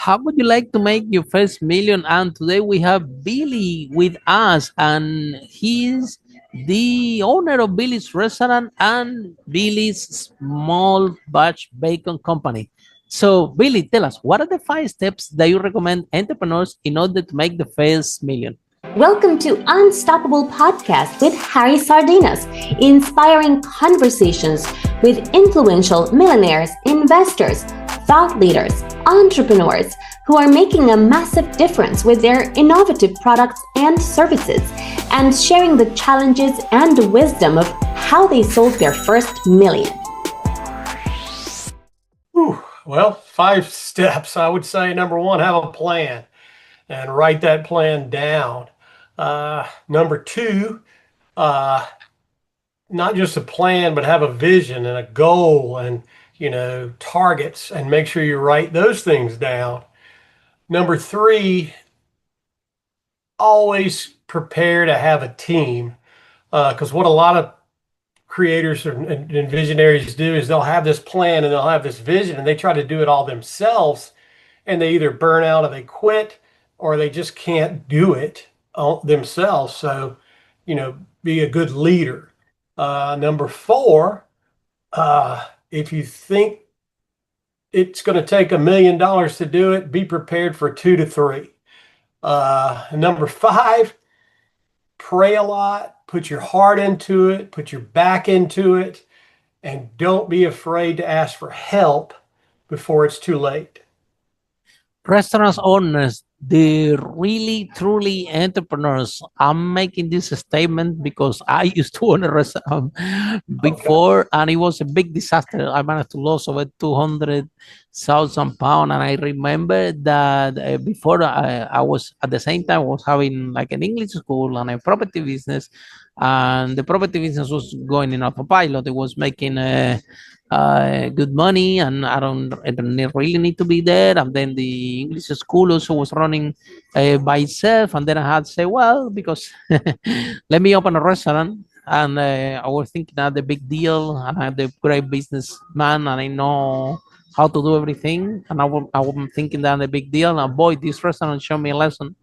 How would you like to make your first million? And today we have Billy with us, and he's the owner of Billy's restaurant and Billy's small batch bacon company. So, Billy, tell us, what are the 5 steps that you recommend entrepreneurs in order to make the first million? Welcome to Unstoppable Podcast with Harry Sardinas, inspiring conversations with influential millionaires, investors, thought leaders, entrepreneurs who are making a massive difference with their innovative products and services, and sharing the challenges and wisdom of how they sold their first million. Well, 5 steps. I would say number one, have a plan and write that plan down. Number two, uh, not just a plan, but have a vision and a goal and, targets and make sure you write those things down. Number three, always prepare to have a team. Because what a lot of creators and visionaries do is they'll have this plan and they'll have this vision and they try to do it all themselves and they either burn out or they quit or they just can't do it themselves. So, be a good leader. Number four, if you think it's going to take $1 million to do it, be prepared for 2 to 3. Number five, pray a lot, put your heart into it, put your back into it, and don't be afraid to ask for help before it's too late. Restaurant owners, the really truly entrepreneurs. I'm making this statement because I used to own a restaurant before, and it was a big disaster. I managed to lose over 200,000 pounds, and I remember that before I was at the same time I was having like an English school and a property business, and the property business was going in autopilot. It was making good money, and I don't really need to be there. And then the English school also was running by itself. And then I had to say, well, because let me open a restaurant. And I was thinking that the big deal, and I'm the great businessman, and I know how to do everything. And I was thinking that the big deal. And boy, this restaurant showed me a lesson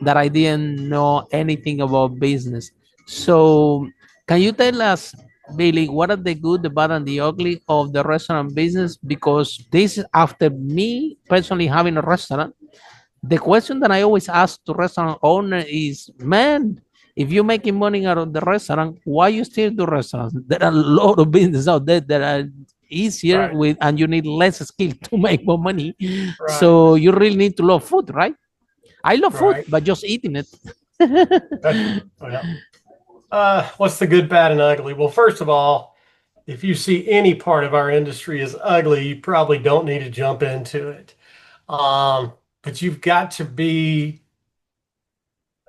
that I didn't know anything about business. So, can you tell us, Billy, what are the good, the bad, and the ugly of the restaurant business? Because this is after me personally having a restaurant. The question that I always ask to restaurant owner is, man, if you're making money out of the restaurant, why you still do restaurants? There are a lot of business out there that are easier Right. with, and you need less skill to make more money. Right. So you really need to love food, right? I love food, Right. but just eating it. What's the good, bad, and ugly? Well, first of all, if you see any part of our industry as ugly, you probably don't need to jump into it. But you've got to be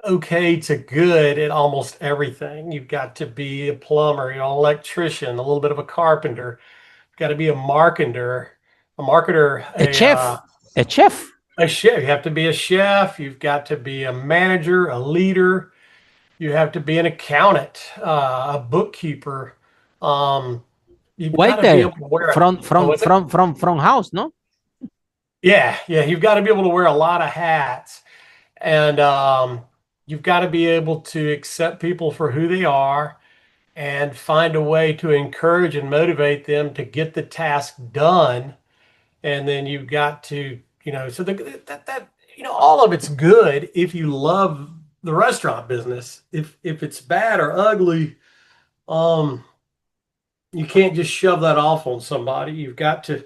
okay to good at almost everything. You've got to be a plumber, an electrician, a little bit of a carpenter. You've got to be a marketer, A chef, a chef. a chef. You have to be a chef. You've got to be a manager, a leader. You have to be an accountant, a bookkeeper. You've got Wait to be there, able to wear from house, no? Yeah. You've got to be able to wear a lot of hats, and you've got to be able to accept people for who they are, and find a way to encourage and motivate them to get the task done. And then you've got to, so all of it's good if you love the restaurant business. If it's bad or ugly, you can't just shove that off on somebody. You've got to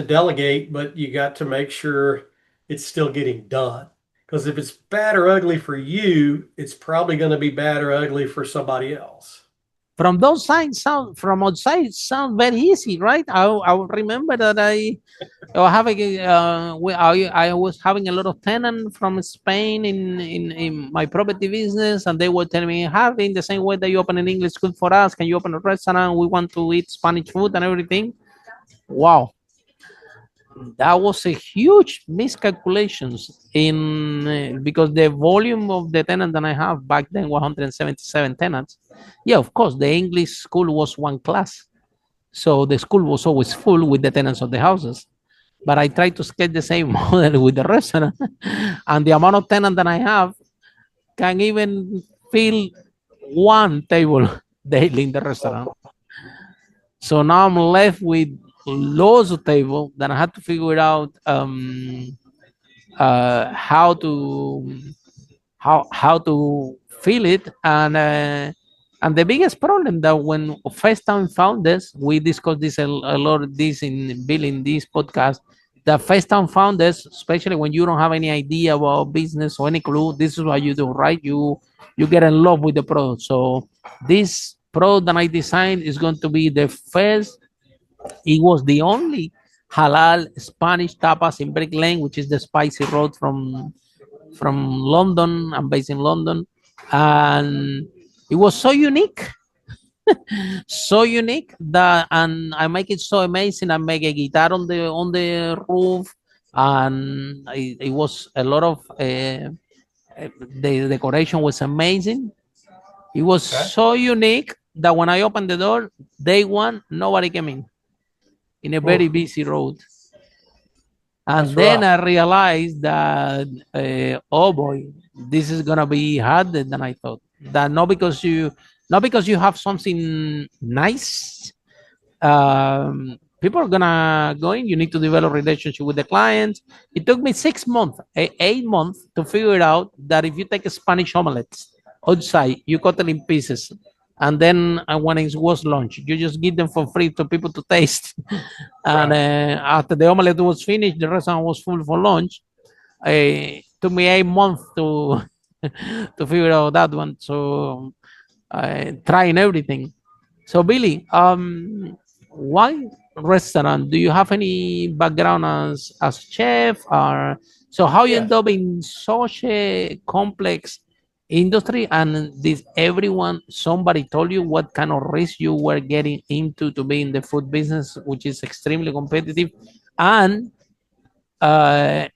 delegate, but you got to make sure it's still getting done. Because if it's bad or ugly for you, it's probably going to be bad or ugly for somebody else. From those sides sound from outside sound very easy, right? I remember that I was having a lot of tenants from Spain in my property business, and they were telling me, Harvey, in the same way that you open an English school for us, can you open a restaurant? We want to eat Spanish food and everything. Wow, that was a huge miscalculations in because the volume of the tenants that I have back then, 177 tenants. Yeah, of course, the English school was one class, so the school was always full with the tenants of the houses. but I try to sketch the same model with the restaurant. And the amount of tenant that I have can even fill one table daily in the restaurant. So now I'm left with loads of table that I had to figure out how to fill it. And the biggest problem that when first time found this, we discussed this a lot of this in building this podcast. The first time founders, especially when you don't have any idea about business or any clue, this is what you do, right? You get in love with the product. So this product that I designed is going to be the first. It was the only halal Spanish tapas in Brick Lane, which is the spicy road from London. I'm based in London, and it was so unique that, and I make it so amazing. I make a guitar on the roof, and it was a lot of the decoration was amazing. It was Okay. so unique that when I opened the door, day one, nobody came in a very Oof, busy road. And that's then rough. I realized that, oh boy, this is gonna be harder than I thought. That not because you have something nice, people are gonna go in. You need to develop relationship with the clients. It took me 6 months, 8 months to figure out that if you take a Spanish omelette outside, you cut it in pieces, and then when it was launched, you just give them for free to people to taste. And Right. after the omelette was finished, the restaurant was full for lunch. It took me 8 months to to figure out that one. So trying everything. So Billy, why restaurant? Do you have any background as chef, or so how you Yeah. end up in such a complex industry? And did everyone somebody told you what kind of risk you were getting into to be in the food business, which is extremely competitive, and uh,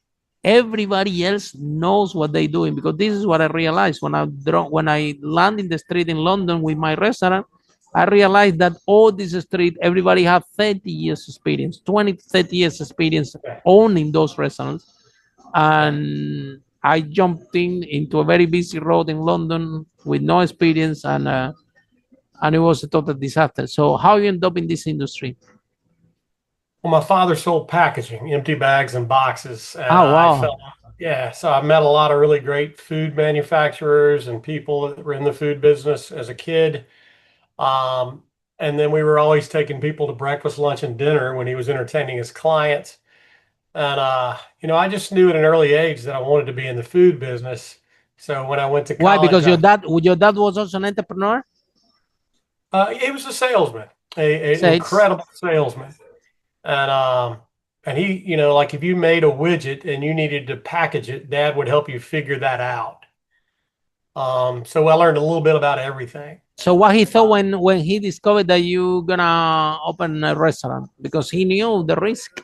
everybody else knows what they're doing? Because this is what I realized when I land in the street in London with my restaurant. I realized that all this street, everybody have 30 years experience, 20, 30 years experience Okay. owning those restaurants. Okay. And I jumped into a very busy road in London with no experience, and it was a total disaster. So how you end up in this industry? Well, my father sold packaging, empty bags and boxes, and Oh I wow. felt, yeah, so I met a lot of really great food manufacturers and people that were in the food business as a kid. Um, and then we were always taking people to breakfast, lunch, and dinner when he was entertaining his clients. And I just knew at an early age that I wanted to be in the food business. So when I went to Why? college, Because your dad was also an entrepreneur. he was a salesman, an Says incredible salesman. And he, like if you made a widget and you needed to package it, Dad would help you figure that out. So I learned a little bit about everything. so. What he thought Uh, when he discovered that you gonna open a restaurant, because he knew the risk.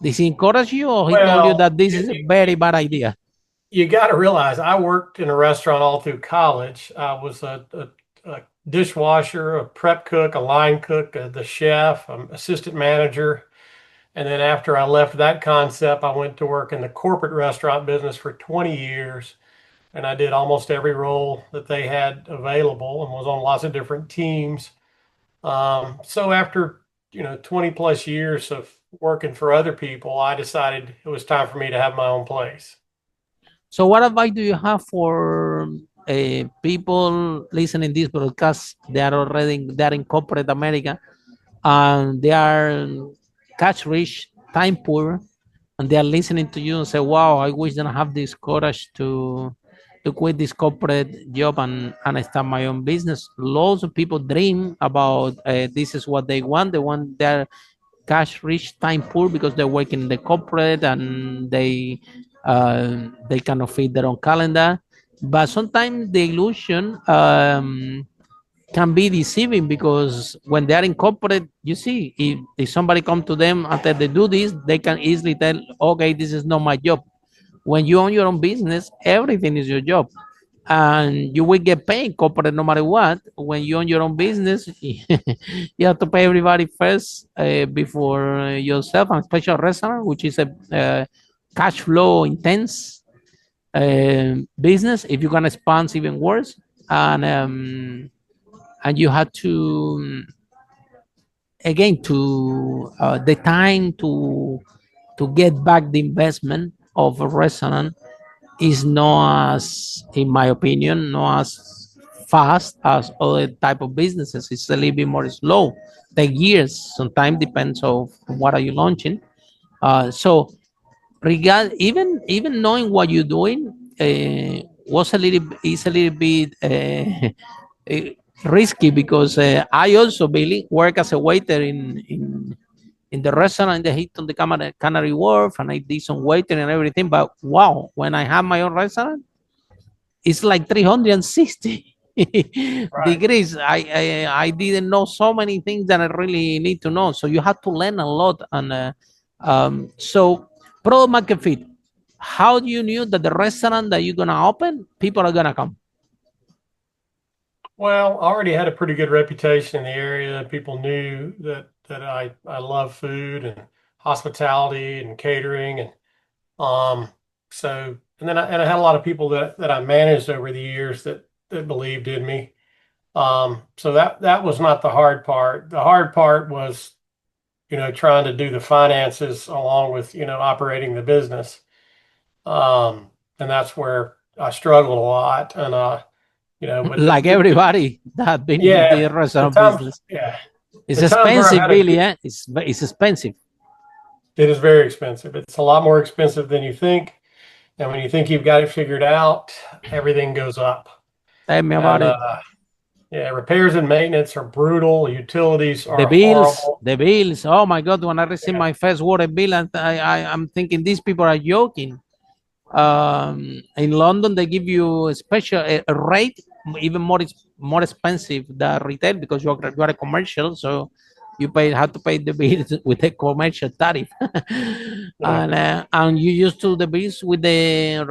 Did he encourage you, or he told you well, that this is a very bad idea? you got to realize I worked in a restaurant all through college. I was a dishwasher, a prep cook, a line cook, the chef, assistant manager. And then after I left that concept, I went to work in the corporate restaurant business for 20 years. And I did almost every role that they had available and was on lots of different teams. So after 20 plus years of working for other people, I decided it was time for me to have my own place. So, what advice do you have for people listening this broadcast? They are in corporate America, and they are cash rich, time poor, and they are listening to you and say, "Wow, I wish that I have this courage to quit this corporate job and start my own business." Lots of people dream about this is what they want. They want their cash rich, time poor, because they're working in the corporate and they cannot fit their own calendar. But sometimes the illusion can be deceiving, because when they are in corporate, you see, if somebody come to them after they do this, they can easily tell, okay, this is not my job. When you own your own business, everything is your job. and you will get paid corporate no matter what. When you own your own business, you have to pay everybody first before yourself, and special restaurant, which is a cash flow intense business. If you're gonna expand, even worse, and you have to again to the time to get back the investment of a restaurant is not as, in my opinion, not as fast as other type of businesses. It's a little bit more slow, take years. Sometimes depends of what are you launching. So even knowing what you're doing was a little is a little bit eh, risky, because I also Billy work as a waiter in the restaurant in the Hilton, the Canary Wharf, and I did some waiting and everything. But wow, when I have my own restaurant, it's like 360 Right. degrees. I didn't know so many things that I really need to know. So you have to learn a lot. And so product market fit. How do you knew that the restaurant that you're gonna open, people are gonna come? Well, I already had a pretty good reputation in the area. People knew that I love food and hospitality and catering, and um and I had a lot of people that I managed over the years that believed in me. So that was not the hard part. The hard part was, trying to do the finances along with, operating the business. And that's where I struggled a lot. And but Like everybody that been in the yeah, the restaurant times, business, yeah, it's the times where I expensive, had a really. good, Eh? It's expensive. it is very expensive. It's a lot more expensive than you think. And when you think you've got it figured out, everything goes up. Tell me about And it. yeah, repairs and maintenance are brutal. Utilities The are bills, horrible. the bills. Oh my God! When I received Yeah. my first water bill, and I'm thinking these people are joking. In London, they give you a special a rate, even more expensive than retail, because you are a commercial, so you have to pay the bills with a commercial tariff, Yeah. and you used to the bills with the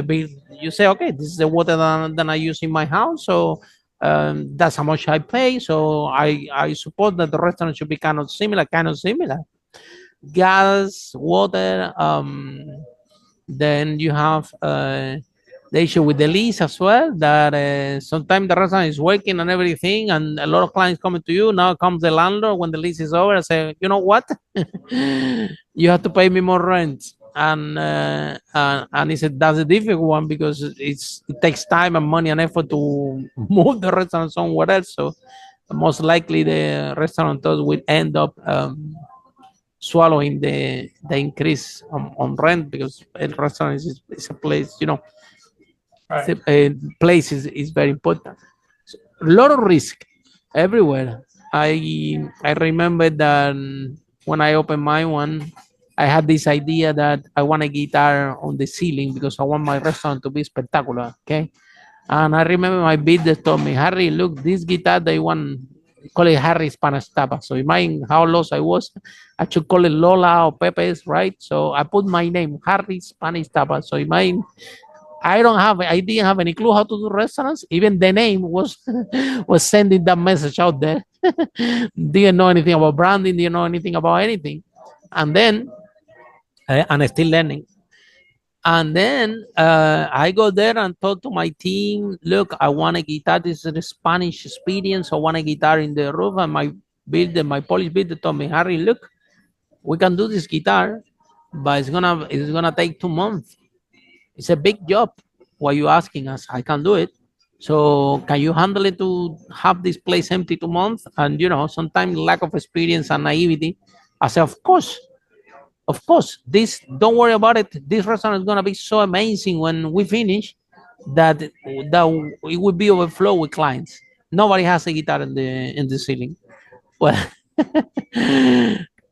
bill. You say, okay, this is the water that I use in my house, so that's how much I pay. So I suppose that the restaurant should be kind of similar. Gas, water, then you have the issue with the lease as well. That sometimes the restaurant is working and everything, and a lot of clients coming to you. Now comes the landlord when the lease is over and say, you know what, you have to pay me more rent. And he said that's a difficult one, because it takes time and money and effort to move the restaurant somewhere else. So most likely the restaurateurs will end up swallowing the increase on rent, because a restaurant is a place, Right. a place is very important. So, a lot of risk everywhere. I remember that when I opened my one, I had this idea that I want a guitar on the ceiling because I want my restaurant to be spectacular. Okay. And I remember my builder told me, Harry, look, this guitar they want, call it Harry Spanish Tapa. So imagine how lost I was. I should call it Lola or Pepe's, right? So I put my name, Harry Spanish Tapa. So imagine I didn't have any clue how to do restaurants. Even the name was was sending that message out there. Didn't know anything about branding, didn't know anything about anything. And then, and I still learning. And then I go there and talk to my team. Look, I want a guitar. This is a Spanish experience. I want a guitar in the roof. And my Polish builder told me, Harry, look, we can do this guitar, but it's gonna take 2 months. It's a big job. What you asking us? I can do it. So can you handle it to have this place empty 2 months? And sometimes lack of experience and naivety. I said, of course, this don't worry about it. This restaurant is gonna be so amazing when we finish that it will be overflow with clients. Nobody has a guitar in the ceiling. Well,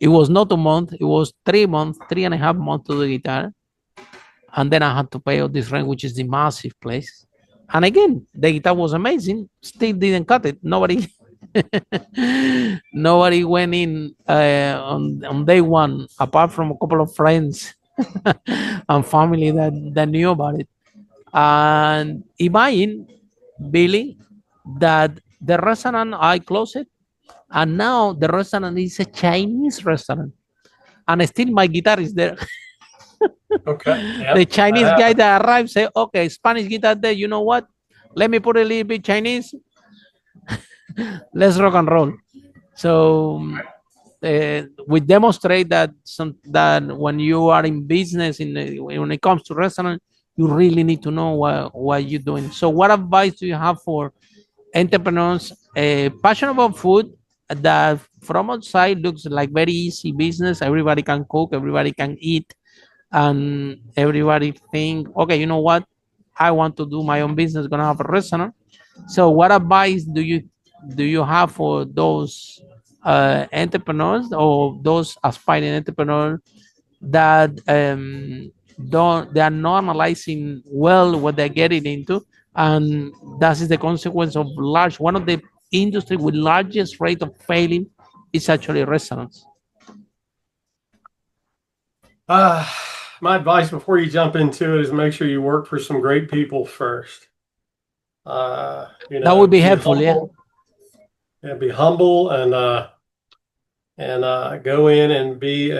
it was not 2 months, it was 3 months, 3.5 months to the guitar. And then I had to pay all this rent, which is the massive place. And again, the guitar was amazing, still didn't cut it. Nobody went in on day one, apart from a couple of friends and family that knew about it. And imagine, Billy, that the restaurant I closed it, and now the restaurant is a Chinese restaurant, and still my guitar is there. Okay. The Yep. That Chinese guy happens. that arrived say, "Okay, Spanish guitar there. You know what? Let me put a little bit Chinese. Let's rock and roll." So we demonstrate that that when you are in business, when it comes to restaurant, you really need to know what you're doing. So, what advice do you have for entrepreneurs passionate about food that from outside looks like very easy business? Everybody can cook, everybody can eat, and everybody think, okay, you know what? I want to do my own business, gonna have a restaurant. So, what advice do you have for those entrepreneurs or those aspiring entrepreneurs that don't they are normalizing well what they're getting into, and that is the consequence of large one of the industry with largest rate of failing is actually restaurants. Uh, my advice before you jump into it is make sure you work for some great people first. That would be Be helpful, yeah. humble and be humble and go in and be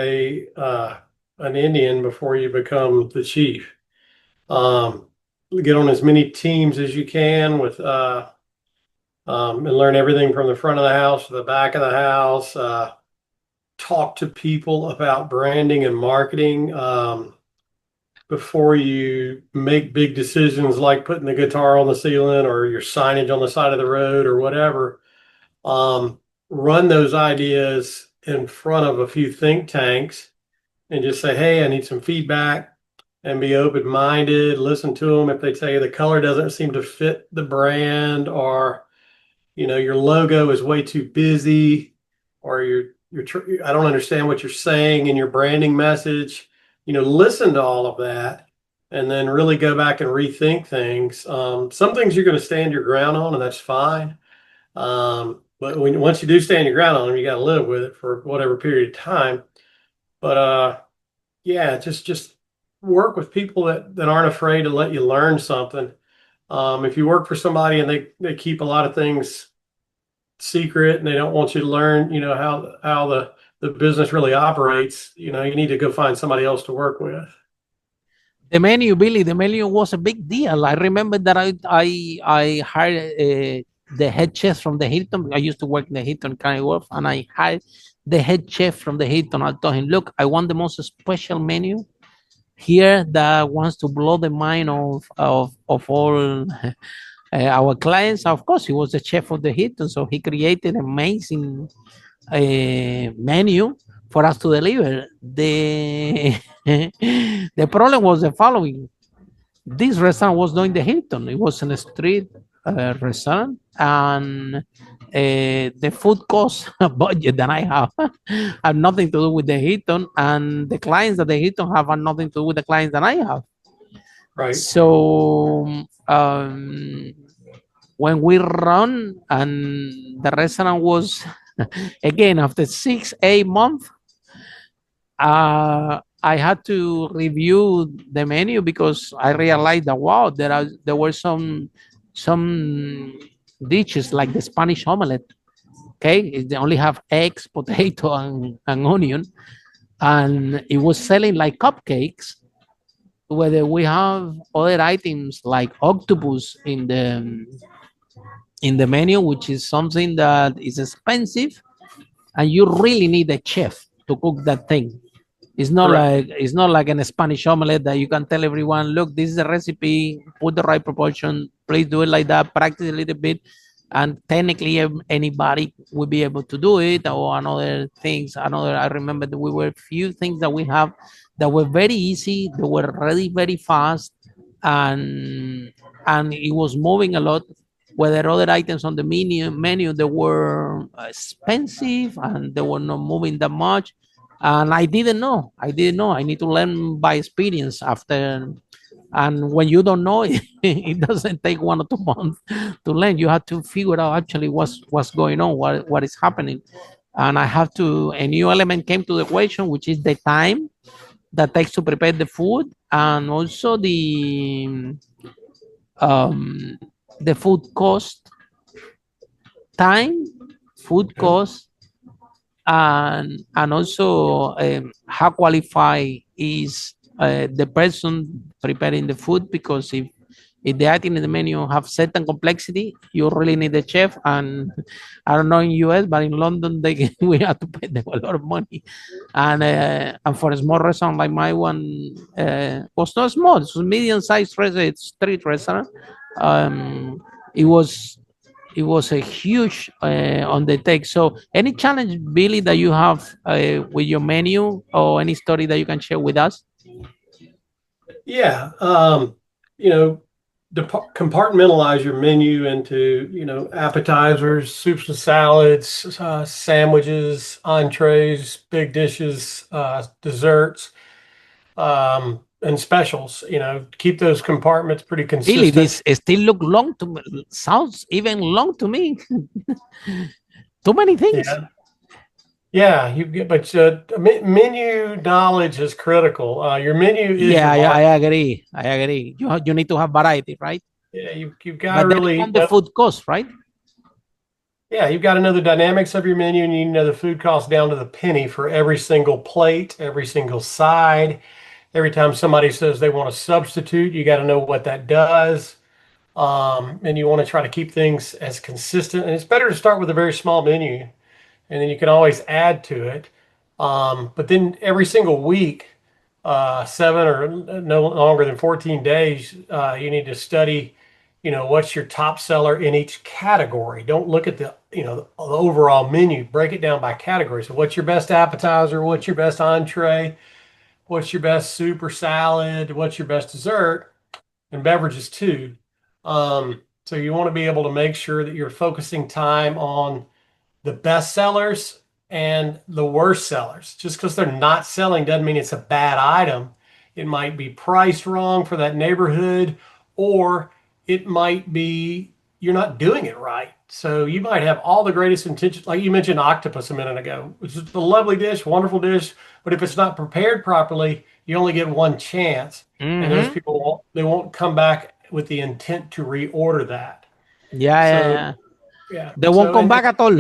an Indian before you become the chief. Um, get on as many teams as you can with and learn everything from the front of the house to the back of the house. Talk to people about branding and marketing before you make big decisions like putting the guitar on the ceiling or your signage on the side of the road or whatever. Um, Run those ideas in front of a few think tanks and just say, hey, I need some feedback, and be open-minded. Listen to them. If they tell you the color doesn't seem to fit the brand, or your logo is way too busy, or I don't understand what you're saying in your branding message. Listen to all of that and then really go back and rethink things. Some things you're going to stand your ground on, and that's fine. But once you do stand your ground on them, you got to live with it for whatever period of time. But yeah, just work with people that aren't afraid to let you learn something. If you work for somebody and they keep a lot of things secret and they don't want you to learn, how the business really operates, you need to go find somebody else to work with. The menu, Billy, the menu was a big deal. I remember that I hired the head chef from the Hilton. I used to work in the Hilton Canary Wharf, and I hired the head chef from the Hilton. I told him, look, I want the most special menu here that wants to blow the mind of all our clients. Of course, he was the chef of the Hilton, so he created an amazing menu for us to deliver. The problem was the following: this restaurant was not in the Hilton; it was in a street restaurant, and the food cost budget that I have have nothing to do with the Hilton, and the clients that the Hilton have nothing to do with the clients that I have. Right. So when we run and the restaurant was again after 6 8 months, I had to review the menu because I realized that wow, there were some dishes like the Spanish omelette. Okay, they only have eggs, potato, and onion, and it was selling like cupcakes. Whether we have other items like octopus in the menu, which is something that is expensive, and you really need a chef to cook that thing. It's not like in a Spanish omelette that you can tell everyone, look, this is a recipe, put the right proportion, please do it like that, practice a little bit, and technically anybody will be able to do it. Or another things, I remember that we were few things that we have that were very easy, they were ready very fast, and it was moving a lot. Whether other items on the menu they were expensive and they were not moving that much, and I didn't know. I need to learn by experience after. And when you don't know it, it doesn't take 1 or 2 months to learn. You have to figure out actually what's going on, what is happening. And I have to a new element came to the equation, which is the time that takes to prepare the food, and also um, the food cost, time, food Yeah. cost, and also how qualified is the person preparing the food, because if the item in the menu have certain complexity, you really need a chef. And I don't know in US, but in London they we have to pay them a lot of money. And for a small restaurant like my one, was not small, it was a medium-sized restaurant, street restaurant. um, it was it was a huge undertake. So, any challenge, Billy, that you have with your menu, or any story that you can share with us? Yeah. You know, compartmentalize your menu into, appetizers, soups and salads, sandwiches, entrees, big dishes, desserts, and specials. Keep those compartments pretty Billy, consistent. this still look long to me. Sounds even long to me. Too many things. Yeah. Yeah, you get, but menu knowledge is critical. Your menu is Yeah, your I market. agree. I agree. You need to have variety, right? Yeah, you've got to But then really come the food cost, right? Yeah, you've got to know the dynamics of your menu, and you know the food costs down to the penny for every single plate, every single side. Every time somebody says they want a substitute, you got to know what that does. And you want to try to keep things as consistent. And it's better to start with a very small menu, and then you can always add to it. But then every single week, 7 or no longer than 14 days, you need to study, what's your top seller in each category. Don't look at the overall menu. Break it down by category. So what's your best appetizer? What's your best entree? What's your best soup or salad? What's your best dessert? And beverages too. So you want to be able to make sure that you're focusing time on the best sellers and the worst sellers. Just because they're not selling doesn't mean it's a bad item. It might be priced wrong for that neighborhood, or it might be you're not doing it right. So you might have all the greatest intentions, like you mentioned octopus a minute ago, which is a lovely dish, wonderful dish, but if it's not prepared properly, you only get one chance, and those Mm-hmm. people won't come back with the intent to reorder that. Yeah, yeah, So yeah. yeah, They won't so come and back at all.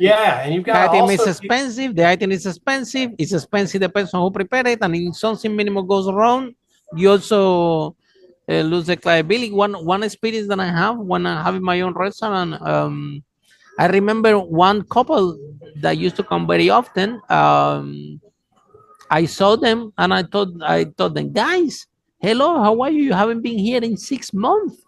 yeah, and you've The got to item is also expensive. The item is expensive. It's expensive the person who prepared it, and if something minimal goes wrong, you also lose the liability. One experience that I have when I have my own restaurant. I remember one couple that used to come very often. I saw them and I told them, guys, hello, how are you? You haven't been here in 6 months.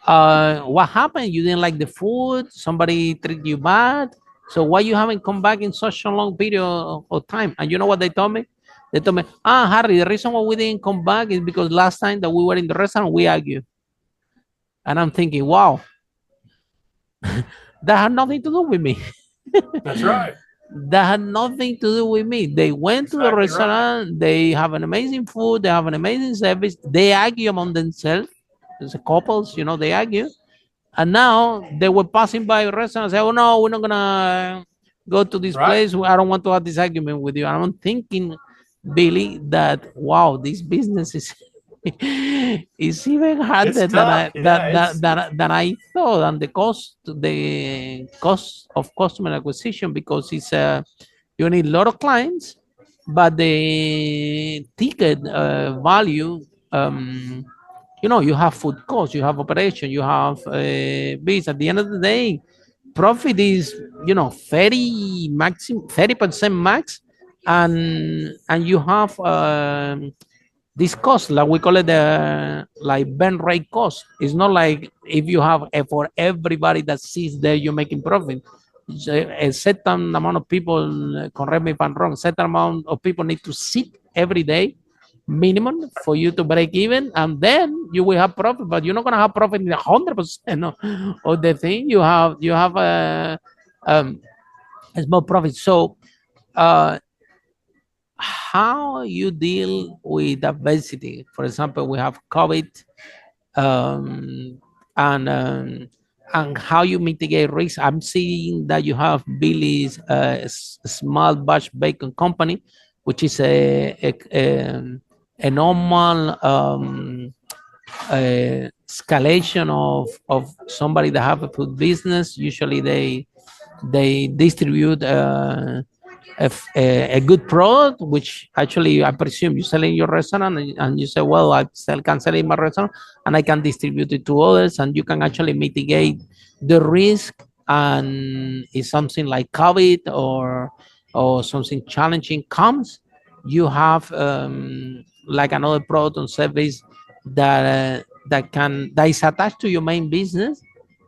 What happened? You didn't like the food? Somebody treated you bad? So why you haven't come back in such a long period of time? And you know what they told me? They told me, Harry, the reason why we didn't come back is because last time that we were in the restaurant, we argued. And I'm thinking, wow, that had nothing to do with me. that's right. That had nothing to do with me. They went to the Exactly right. restaurant, they have an amazing food, they have an amazing service, they argue among themselves. As couples, they argue. And now they were passing by a restaurant and say, oh no, we're not gonna go to this Right. place. I don't want to have this argument with you. And I'm thinking, Billy, that wow, this business is is even It's harder than tough. I Yeah, than I thought. And the cost of customer acquisition, because it's you need a lot of clients, but the ticket value, you have food costs, you have operation, you have bills. At the end of the day, profit is 30% max, and you have this cost, like we call it the like burn rate cost. It's not like if you have for everybody that sees there you're making profit. It's a certain amount of people, correct me if I'm wrong, certain amount of people need to sit every day minimum for you to break even, and then you will have profit. But you're not gonna have profit in 100% of the thing. You have a small profit. So uh, how you deal with adversity? For example, we have COVID, um, and um, and how you mitigate risk. I'm seeing that you have Billy's small batch bacon company, which is a normal escalation of somebody that have a food business. Usually they distribute a good product, which actually I presume you sell in your restaurant, and you say, well, can sell in my restaurant, and I can distribute it to others, and you can actually mitigate the risk. And if something like COVID or something challenging comes, you have like another product or service that is attached to your main business,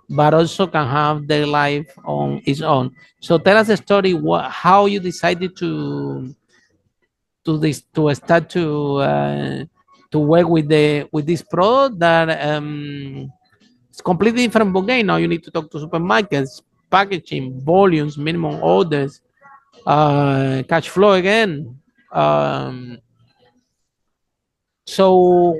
but also can have their life on its own. So tell us a story. How you decided to start to work with this product that it's completely different ballgame. Now you need to talk to supermarkets, packaging, volumes, minimum orders, cash flow again. So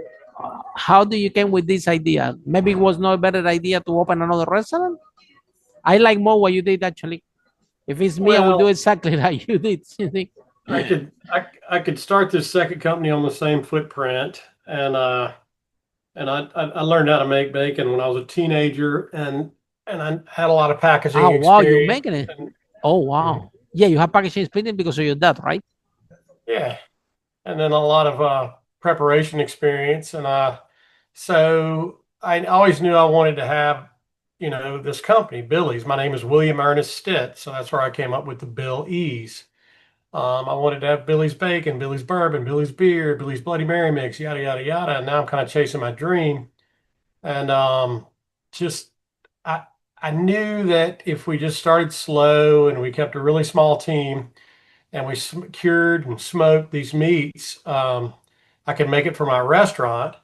how do you came with this idea? Maybe it was not a better idea to open another restaurant. I like more what you did actually. If it's me, I will do Well, exactly like you did. You think? I could start this second company on the same footprint, and I learned how to make bacon when I was a teenager, and I had a lot of packaging Oh wow, you're experience. making it. And Oh wow. Yeah, you have packaging experience because of your dad, right? yeah, and then a lot of preparation experience, and so I always knew I wanted to have, this company, Billy's. My name is William Ernest Stitt, so that's where I came up with the Bill E's. I wanted to have Billy's Bacon, Billy's Bourbon, Billy's Beer, Billy's Bloody Mary Mix, yada yada yada. And now I'm kind of chasing my dream, and just I I knew that if we just started slow and we kept a really small team and we cured and smoked these meats, I could make it for my restaurant.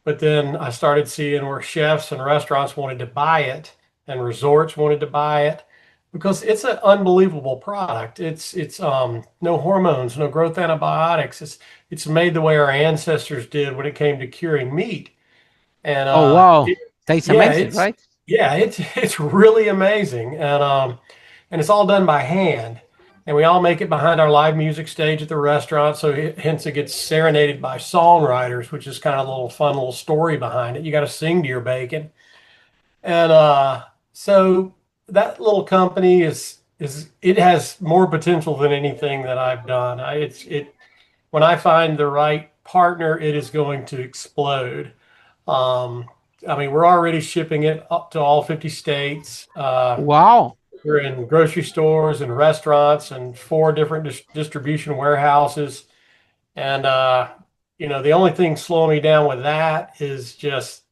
But then I started seeing where chefs and restaurants wanted to buy it and resorts wanted to buy it because it's an unbelievable product. It's no hormones, no growth antibiotics. It's made the way our ancestors did when it came to curing meat. And Oh wow, that's yeah, amazing, it's right? yeah, it's really amazing, and it's all done by hand, and we all make it behind our live music stage at the restaurant. So hence it gets serenaded by songwriters, which is kind of a little fun little story behind it. You got to sing to your bacon, and so that little company is it has more potential than anything that I've done. It when I find the right partner, it is going to explode. Um, I mean, we're already shipping it up to all 50 states. Wow. We're in grocery stores and restaurants and four different distribution warehouses. And, the only thing slowing me down with that is just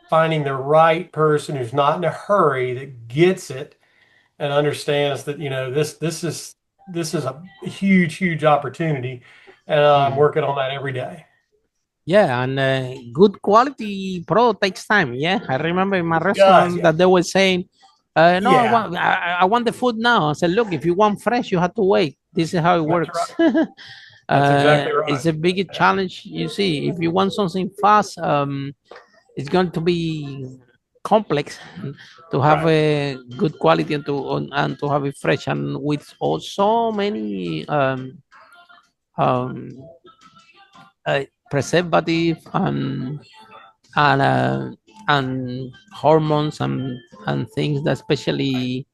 finding the right person who's not in a hurry, that gets it and understands that, this is a huge opportunity. And I'm Mm. working on that every day. Yeah, and good quality product takes time. Yeah, I remember in my Guys, restaurant yeah. that they were saying, "No, Yeah, I want the food now." I said, "Look, if you want fresh, you have to wait. This is how it that's right. works." That's exactly It's right. a big challenge. You see, if you want something fast, it's going to be complex to have Right. a good quality and to have it fresh and with so many um, preservative and uh, and hormones and things that especially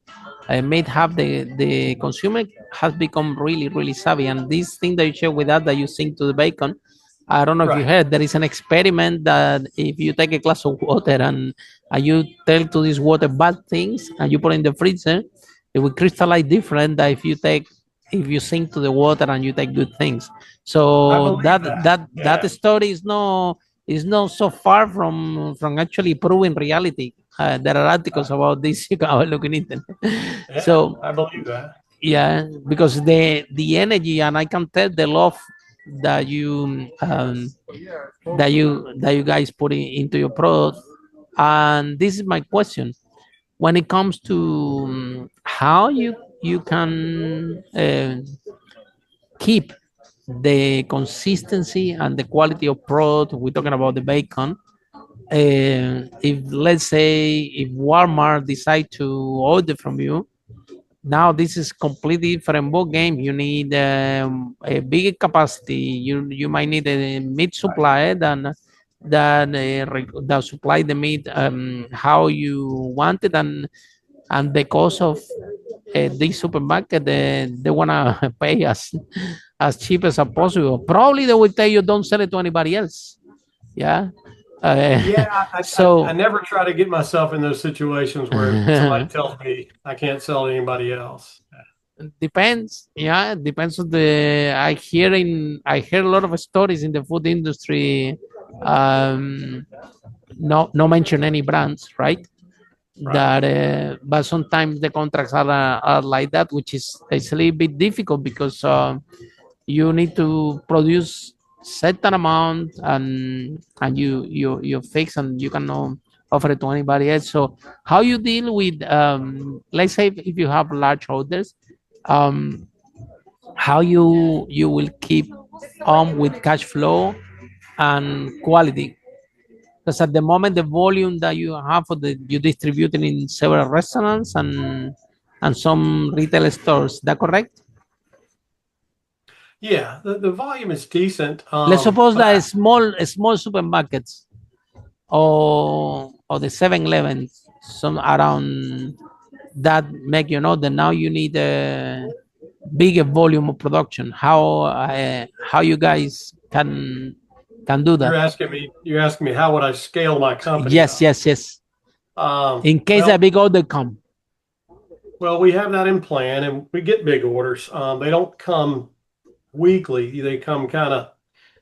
may have the consumer has become really savvy. And this thing that you share with us that you sing to the bacon, I don't know if you Right. heard, there is an experiment that if you take a glass of water and you tell to this water bad things and you put it in the freezer, it will crystallize different than if you sing to the water and you take good things. I So believe that. that Yeah. story is not so far from actually proving reality. There are articles Uh, about this. You can have a look in internet. yeah. So I believe that. yeah, because the energy and I can tell the love that you guys put into your product. And this is my question: when it comes to how you can keep the consistency and the quality of product. We're talking about the bacon. If let's say if Walmart decide to order from you, now this is completely different ball game. You need a bigger capacity. You might need a mid supply than that that supply the meat how you want it, and because of this supermarket, they wanna pay as cheap as possible. Probably they will tell you don't sell it to anybody else. Yeah. Yeah, I So never try to get myself in those situations where somebody tells me I can't sell to anybody else. depends. Yeah, depends on the. I hear a lot of stories in the food industry. Um, no mention any brands, right? Right. That but sometimes the contracts are like that, which is it's a little bit difficult because you need to produce certain amount, and you fix, and you cannot offer it to anybody else. So how you deal with let's say if you have large orders, um, how you will keep on with cash flow and quality, because at the moment the volume that you have for the you distributing in several restaurants and some retail stores. Is that correct? Yeah, the volume is decent. Let's suppose But that small supermarkets or the 7-Eleven, some around that make that now you need a bigger volume of production. How you guys can do that? you're asking me how would I scale my company Yes, up? yes, yes. In case a Well, big order come. we have that in plan, and we get big orders. They don't come weekly.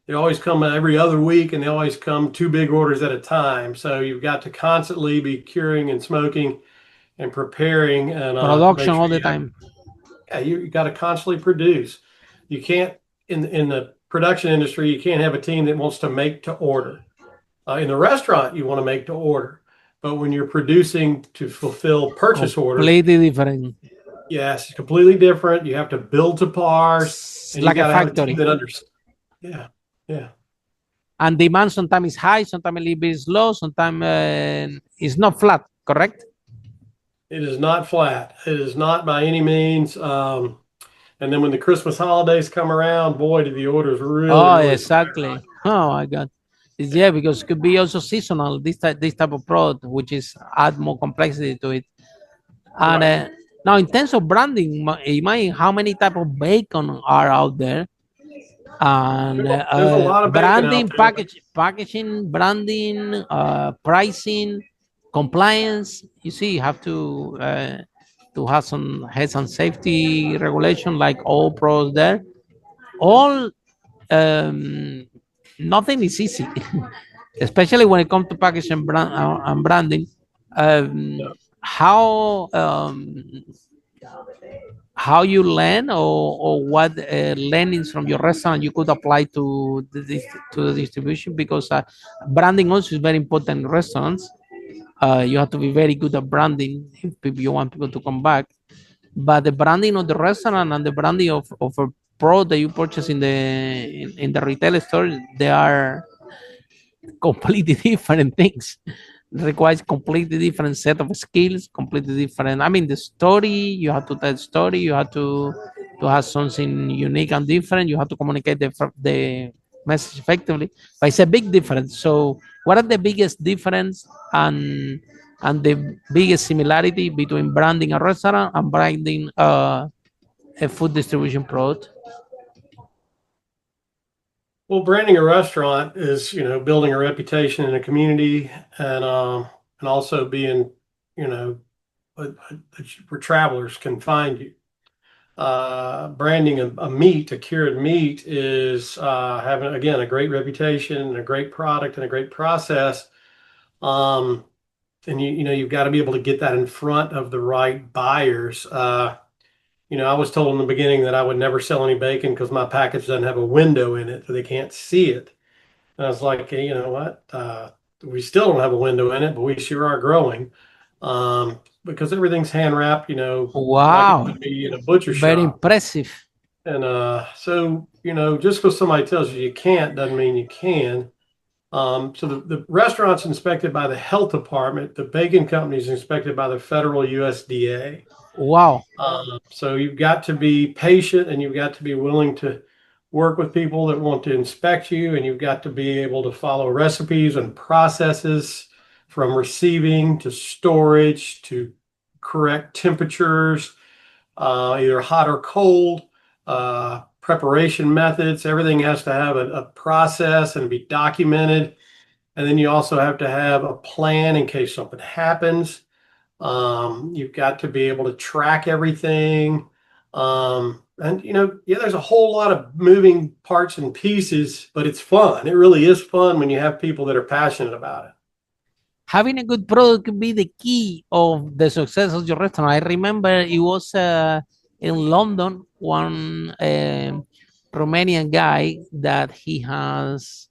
They always come every other week, and they always come two big orders at a time. So you've got to constantly be curing and smoking and preparing, and to Production make sure all the time. you got to constantly produce. You can't in the production industry, you can't have a team that wants to make to order. In the restaurant, you want to make to order, but when you're producing to fulfill purchase orders, Completely different. yes, it's completely different. You have to build to pars, It's and you like a got to have a team factory. that understands. Yeah, yeah. And demand sometimes is high, sometimes a little bit slow, sometimes it's not flat, correct? It is not flat. It is not by any means. And then when the Christmas holidays come around, boy, do the orders really, Oh, really exactly. Oh my God. Yeah, because it could be also seasonal, this type of product, which is add more complexity to it. And right. now in terms of branding, imagine how many type of bacon are out there, and There's a lot of bacon out branding, there, but packaging, branding, pricing, compliance. You see, you have to have some health and safety regulation like all pros there. All um, nothing is easy, especially when it comes to packaging and branding. Um, no. how how you learn, or what learnings from your restaurant you could apply to the distribution, because branding also is very important in restaurants. You have to be very good at branding if you want people to come back, but the branding of the restaurant and the branding of a product that you purchase in the retail store, they are completely different things. It requires completely different set of skills, completely different. I mean, the story, you have to tell story, you have to have something unique and different. You have to communicate the message effectively. But it's a big difference. So, what are the biggest difference and the biggest similarity between branding a restaurant and branding a food distribution product? Well, branding a restaurant is, building a reputation in a community, and also being, you know, where travelers can find you. Branding a cured meat is having, again, a great reputation and a great product and a great process. Um, and you've got to be able to get that in front of the right buyers. I was told in the beginning that I would never sell any bacon because my package doesn't have a window in it, so they can't see it. And I was like, hey, you know what? We still don't have a window in it, but we sure are growing. Because everything's hand wrapped, like it Wow, would be in a butcher very shop. impressive. And so, just because somebody tells you you can't doesn't mean you can. So the restaurant's inspected by the health department. The bacon company is inspected by the federal USDA. Wow. So you've got to be patient, and you've got to be willing to work with people that want to inspect you, and you've got to be able to follow recipes and processes from receiving to storage to correct temperatures, either hot or cold, preparation methods. Everything has to have a process and be documented. And then you also have to have a plan in case something happens. You've got to be able to track everything. And yeah, there's a whole lot of moving parts and pieces, but it's fun. It really is fun when you have people that are passionate about it. Having a good product could be the key of the success of your restaurant. I remember it was in London, one Romanian guy that he has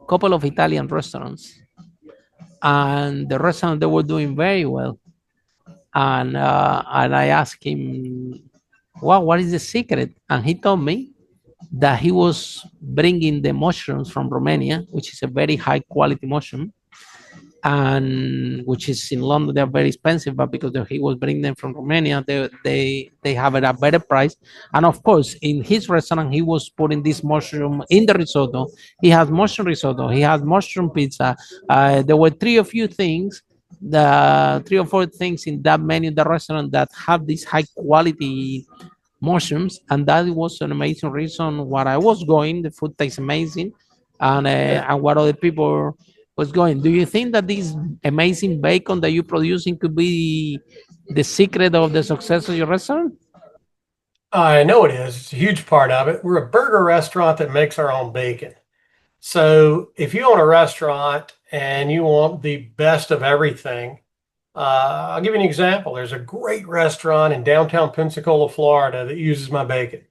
a couple of Italian restaurants, and the restaurant they were doing very well. And I asked him, "Wow, what is the secret?" And he told me that he was bringing the mushrooms from Romania, which is a very high quality mushroom, and which is in London, they're very expensive, but because he was bringing them from Romania, they have it at a better price. And of course, in his restaurant, he was putting this mushroom in the risotto. He has mushroom risotto, he has mushroom pizza. There were three or four things in that menu in the restaurant that have this high quality mushrooms, and that was an amazing reason why I was going. The food tastes amazing, and what other people was going. Do you think that this amazing bacon that you're producing could be the secret of the success of your restaurant? I know it is. It's a huge part of it. We're a burger restaurant that makes our own bacon. So if you own a restaurant and you want the best of everything, I'll give you an example. There's a great restaurant in downtown Pensacola, Florida that uses my bacon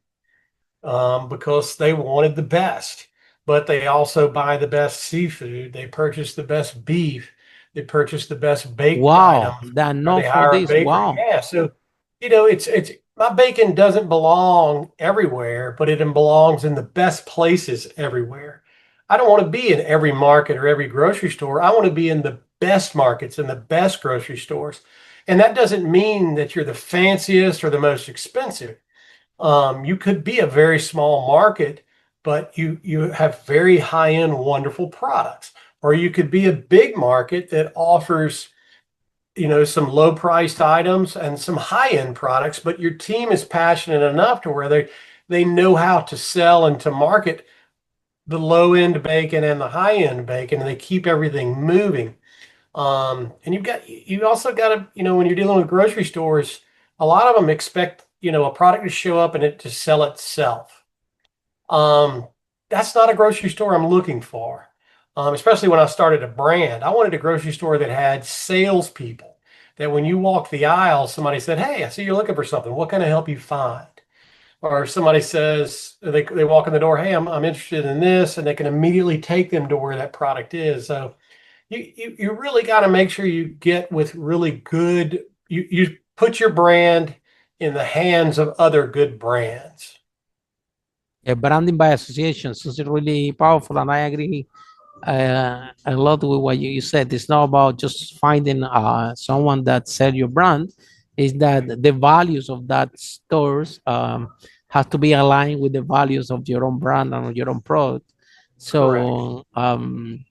because they wanted the best, but they also buy the best seafood. They purchase the best beef. They purchase the best baked Wow, items, that or not they for hire a this. baker. Wow. Yeah, so it's my bacon doesn't belong everywhere, but it belongs in the best places everywhere. I don't want to be in every market or every grocery store. I want to be in the best markets and the best grocery stores. And that doesn't mean that you're the fanciest or the most expensive. You could be a very small market, but you have very high end, wonderful products. Or you could be a big market that offers, some low priced items and some high end products, but your team is passionate enough to where they know how to sell and to market the low end bacon and the high end bacon, and they keep everything moving. And you also got to, when you're dealing with grocery stores, a lot of them expect, a product to show up and it to sell itself. Um, that's not a grocery store I'm looking for. Especially when I started a brand, I wanted a grocery store that had salespeople that when you walk the aisle, somebody said, "Hey, I see you're looking for something. What can I help you find?" Or somebody says, they walk in the door, "Hey, I'm interested in this," and they can immediately take them to where that product is. So you really got to make sure you get with really good, you put your brand in the hands of other good brands. Yeah, branding by association is really powerful, and I agree a lot with what you said. It's not about just finding someone that sell your brand. Is that the values of that stores have to be aligned with the values of your own brand and your own product. Correct. So and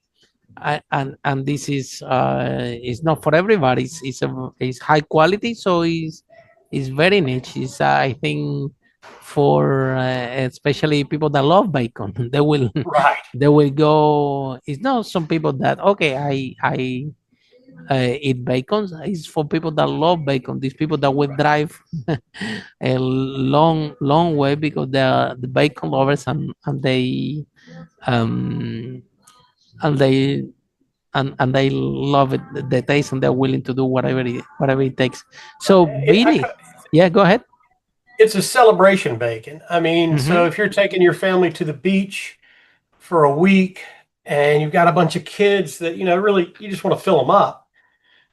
this is not for everybody. It's high quality, so it's very niche. It's I think for especially people that love bacon, Right. they will go. It's not some people that okay, I eat bacon. It's for people that love bacon. These people that will drive a long way because they're the bacon lovers um and they and they love it, the taste, and they're willing to do whatever it takes. So It, I, Billy, yeah, go ahead. it's a celebration bacon. I mean, so Hmm. if you're taking your family to the beach for a week and you've got a bunch of kids that, really, you just want to fill them up.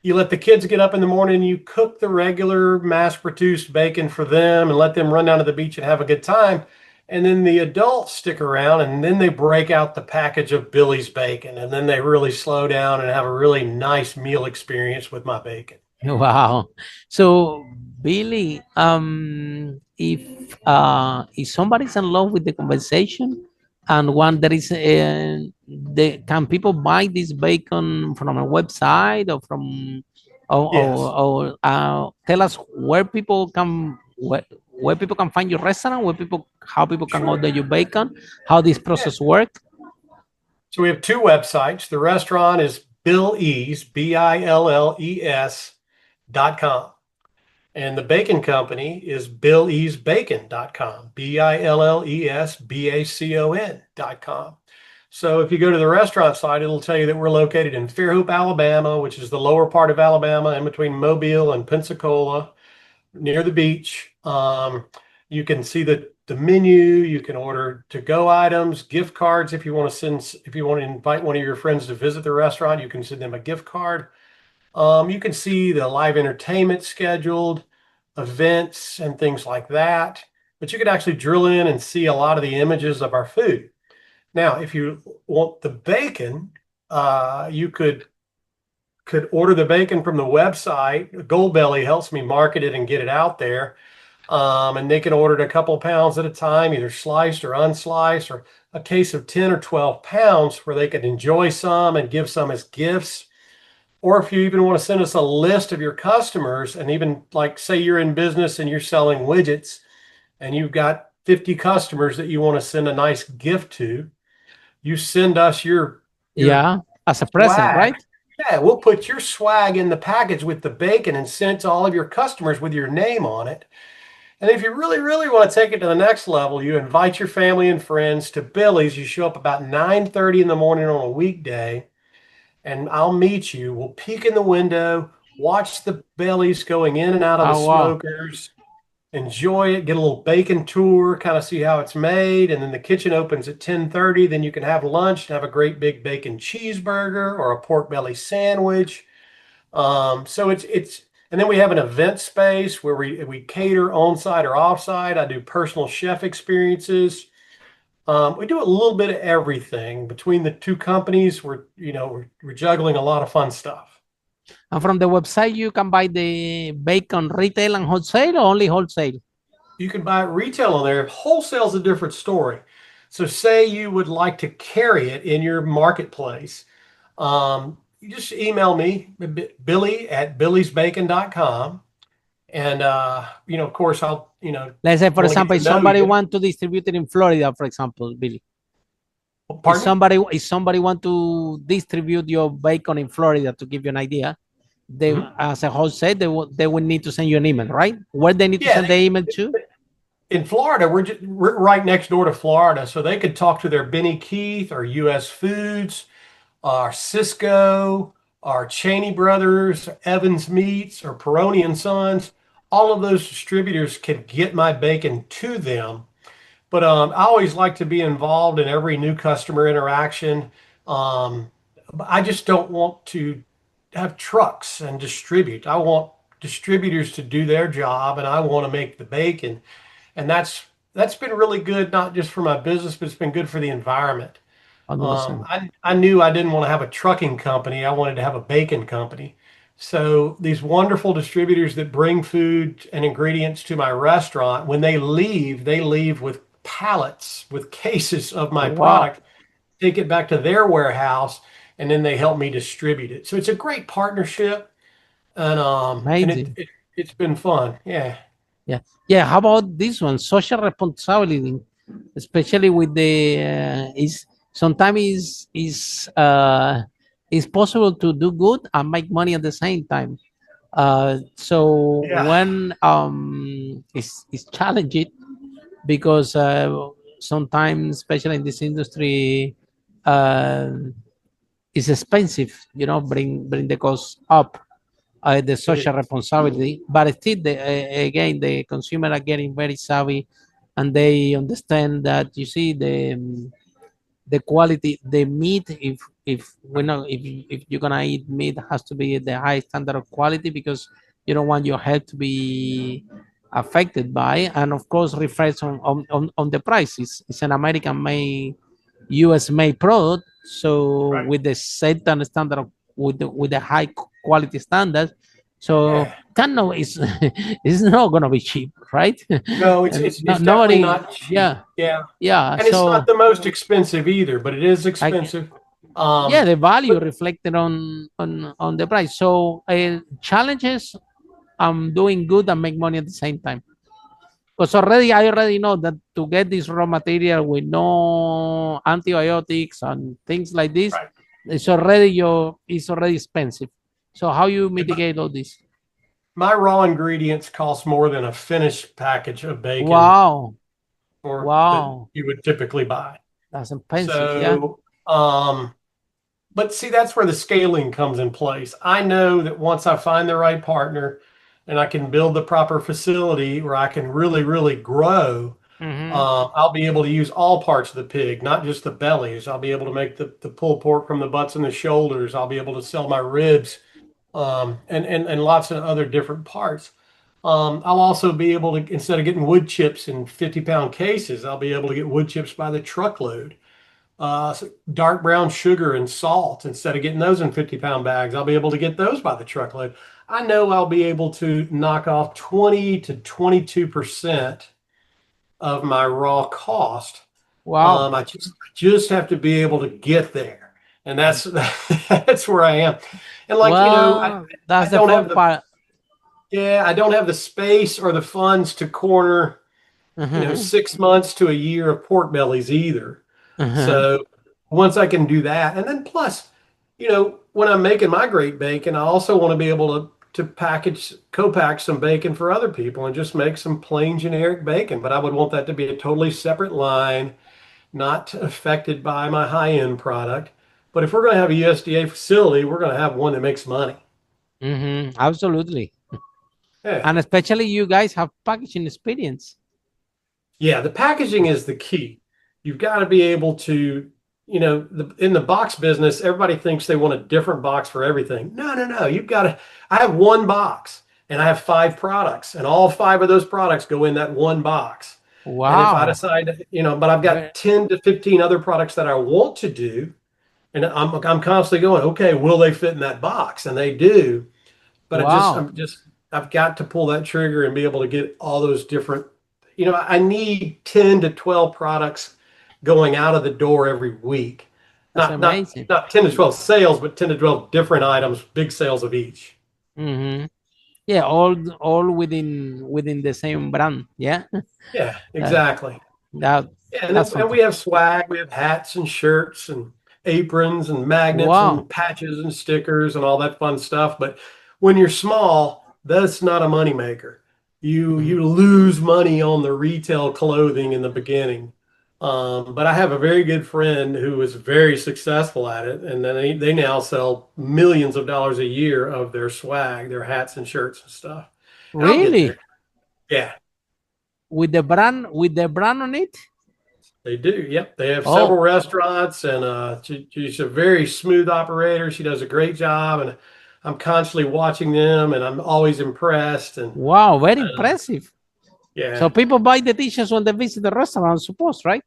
You let the kids get up in the morning, you cook the regular mass produced bacon for them and let them run down to the beach and have a good time. And then the adults stick around and then they break out the package of Billy's bacon. And then they really slow down and have a really nice meal experience with my bacon. Wow. So Billy, if somebody's in love with the conversation and one that is can people buy this bacon from a website or from Yes. tell us where people can find your restaurant, where people how people can Sure. order your bacon, how this Yeah. process work. So we have two websites. The restaurant is Billees, BILLES.com. And the bacon company is billeesbacon.com, BILLESBACON.com. So if you go to the restaurant site, it'll tell you that we're located in Fairhope, Alabama, which is the lower part of Alabama in between Mobile and Pensacola, near the beach. You can see the menu. You can order to-go items, gift cards. If you want to invite one of your friends to visit the restaurant, you can send them a gift card. You can see the live entertainment scheduled, events, and things like that. But you could actually drill in and see a lot of the images of our food. Now, if you want the bacon, you could order the bacon from the website. Goldbelly helps me market it and get it out there. And they can order it a couple of pounds at a time, either sliced or unsliced, or a case of 10 or 12 pounds where they could enjoy some and give some as gifts. Or if you even want to send us a list of your customers, and even like say you're in business and you're selling widgets and you've got 50 customers that you want to send a nice gift to, you send us your Yeah, as a present, swag. right? Yeah, we'll put your swag in the package with the bacon and send it to all of your customers with your name on it. And if you really, really want to take it to the next level, you invite your family and friends to Billy's. You show up about 9:30 in the morning on a weekday, and I'll meet you. We'll peek in the window, watch the bellies going in and out of the Oh wow. smokers, enjoy it, get a little bacon tour, kind of see how it's made, and then the kitchen opens at 10:30. Then you can have lunch and have a great big bacon cheeseburger or a pork belly sandwich. So it's and then we have an event space where we cater on-site or off-site. I do personal chef experiences. We do a little bit of everything between the two companies. We're juggling a lot of fun stuff. And from the website, you can buy the bacon retail and wholesale or only wholesale? You can buy it retail on there. Wholesale's a different story. So say you would like to carry it in your marketplace. You just email me, Billy@billiesbacon.com. And, of course, I'll, Let's say, for want to get example, to if know somebody you. want to distribute it in Florida, for example, Billy, Pardon me? if somebody want to distribute your bacon in Florida, to give you an idea, they Mhm. as a wholesale, they will need to send you an email, right? Where they need to Yeah, send the email to? in Florida, we're right next door to Florida, so they could talk to their Benny Keith or U.S. Foods, or Cisco, or Cheney Brothers, or Evans Meats, or Peroni and Sons. All of those distributors could get my bacon to them. But I always like to be involved in every new customer interaction. I just don't want to have trucks and distribute. I want distributors to do their job, and I want to make the bacon. And that's been really good, not just for my business, but it's been good for the environment. 100%. I knew I didn't want to have a trucking company. I wanted to have a bacon company. So these wonderful distributors that bring food and ingredients to my restaurant, when they leave with pallets, with cases of my Wow, product, take it back to their warehouse, and then they help me distribute it. So it's a great partnership, and amazing. it's been fun. Yeah. Yeah, yeah. How about this one? Social responsibility, especially with the is sometimes is possible to do good and make money at the same time. So Yeah. when it's challenging because sometimes, especially in this industry, uh, it's expensive. Bring the cost up, the It social is. responsibility. But still, again, the consumer are getting very savvy, and they understand that the quality, the meat. If we know if you're gonna eat meat, has to be the high standard of quality because you don't want your health to be affected by, and of course, reflects on the price. It's an American made, US made product, so Right. with the certain standard of with the high quality standards, So Yeah. kind of is it's not gonna be cheap, right? No, And it's definitely nobody, not cheap. yeah, Yeah. yeah. And it's not So the most expensive either, but it is I expensive. yeah, the But value reflected on the price. So challenges, I'm doing good and make money at the same time. Because I already know that to get this raw material with no antibiotics and things like this, right. it's already expensive. So how you And mitigate all this? my raw ingredients cost more than a finished package of bacon Wow, or that wow, you would typically buy. that's expensive. Yeah. So, but see, that's where the scaling comes in place. I know that once I find the right partner and I can build the proper facility where I can really, really grow, Hmm. I'll be able to use all parts of the pig, not just the bellies. I'll be able to make the pulled pork from the butts and the shoulders. I'll be able to sell my ribs, and lots of other different parts. I'll also be able to, instead of getting wood chips in 50-pound cases, I'll be able to get wood chips by the truckload. Dark brown sugar and salt, instead of getting those in 50-pound bags, I'll be able to get those by the truckload. I know I'll be able to knock off 20 to 22% of my raw cost. Wow. I just have to be able to get there, and that's that's where I am. And like Well, I that's the don't have fun the part. yeah, I don't have the space or the funds to corner, Uh-huh. 6 months to a year of pork bellies either. Uh-huh. So once I can do that, and then plus, when I'm making my great bacon, I also want to be able to co-pack some bacon for other people and just make some plain generic bacon. But I would want that to be a totally separate line, not affected by my high-end product. But if we're going to have a USDA facility, we're going to have one that makes money. Absolutely. Yeah. And especially you guys have packaging experience. Yeah, the packaging is the key. You've got to be able to, in the box business, everybody thinks they want a different box for everything. No, no, no. You've got to, I have one box and I have five products, and all five of those products go in that one box. And if I Wow. decide, but I've got Ve- 10 to 15 other products that I want to do, and I'm constantly going, okay, will they fit in that box? And they do. But Wow. I've got to pull that trigger and be able to get all those different, I need 10 to 12 products going out of the door every week. That's Not amazing. not 10 to 12 sales, but 10 to 12 different items, big sales of each. Hmm. Yeah, all within the same brand. Yeah. Yeah, Uh, exactly. that Yeah, that's and we fantastic. have swag, we have hats and shirts and aprons and magnets Wow. and patches and stickers and all that fun stuff. But when you're small, that's not a moneymaker. You Mhm. lose money on the retail clothing in the beginning. But I have a very good friend who is very successful at it, and then they now sell millions of dollars a year of their swag, their hats and shirts and stuff. And I'll get there. Really? Yeah. With the brand on it? They do. Yep. They have several Oh, restaurants, and she's a very smooth operator. She does a great job, and I'm constantly watching them, and I'm always impressed. And wow, very uh, impressive. So yeah, people buy the t-shirts when they visit the restaurant, I suppose, right?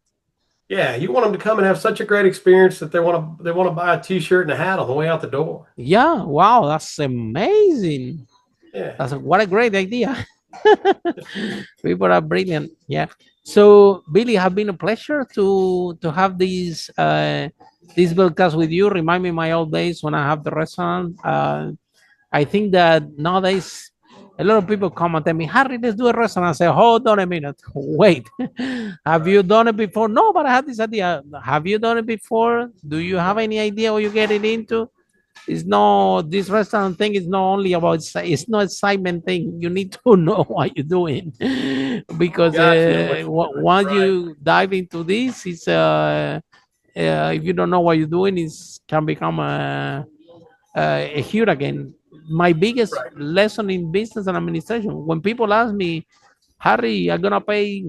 yeah, you want them to come and have such a great experience that they want to buy a T-shirt and a hat on the way out the door. Yeah, wow, that's amazing. Yeah. That's what a great idea. People are brilliant. Yeah. So Billy, have been a pleasure to have this broadcast with you. Remind me my old days when I have the restaurant. I think that nowadays a lot of people come and tell me, Harry, let's do a restaurant. I say, hold on a minute. Wait. Have you done it before? No, but I had this idea. Have you done it before? Do you have any idea what you're getting into? It's no, this restaurant thing is not only about it's not excitement thing. You need to know what you're doing because You got to know what you're doing. once Right. you dive into this, it's if you don't know what you're doing, it can become a huge again. My biggest Right. lesson in business and administration, when people ask me, Harry, I'm gonna pay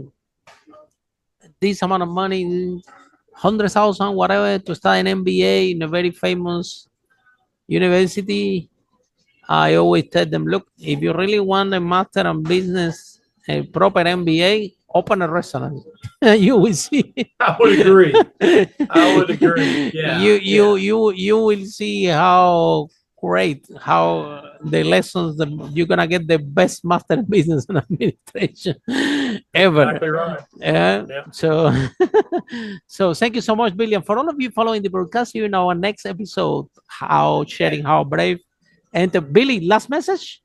this amount of money, 100,000, whatever, to study an MBA in a very famous university. I always tell them, look, if you really want a master in business, a proper MBA, open a restaurant. You will see. I would agree. I would agree. Yeah. Yeah. You will see how great how the lessons that you're gonna get the best master in business and administration ever. Exactly right. Yeah. Yeah. So, so thank you so much, Billy. And for all of you following the broadcast, you know, our next episode, how sharing how brave. And Billy, last message.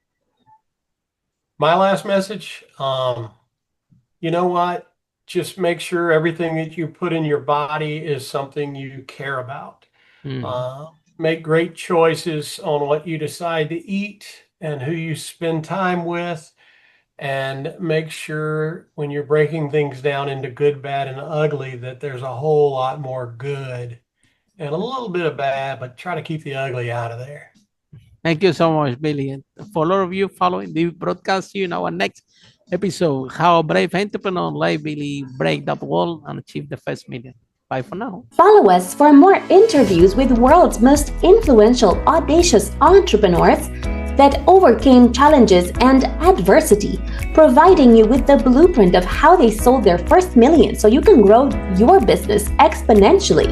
My last message, you know what? Just make sure everything that you put in your body is something you care about. Make great choices on what you decide to eat and who you spend time with. And make sure when you're breaking things down into good, bad, and ugly, that there's a whole lot more good and a little bit of bad, but try to keep the ugly out of there. Thank you so much, Billy. And for all of you following the broadcast, you know, our next episode, how brave entrepreneur like Billy break that wall and achieve the first million. Bye for now. Follow us for more interviews with world's most influential, audacious entrepreneurs that overcame challenges and adversity, providing you with the blueprint of how they sold their first million so you can grow your business exponentially.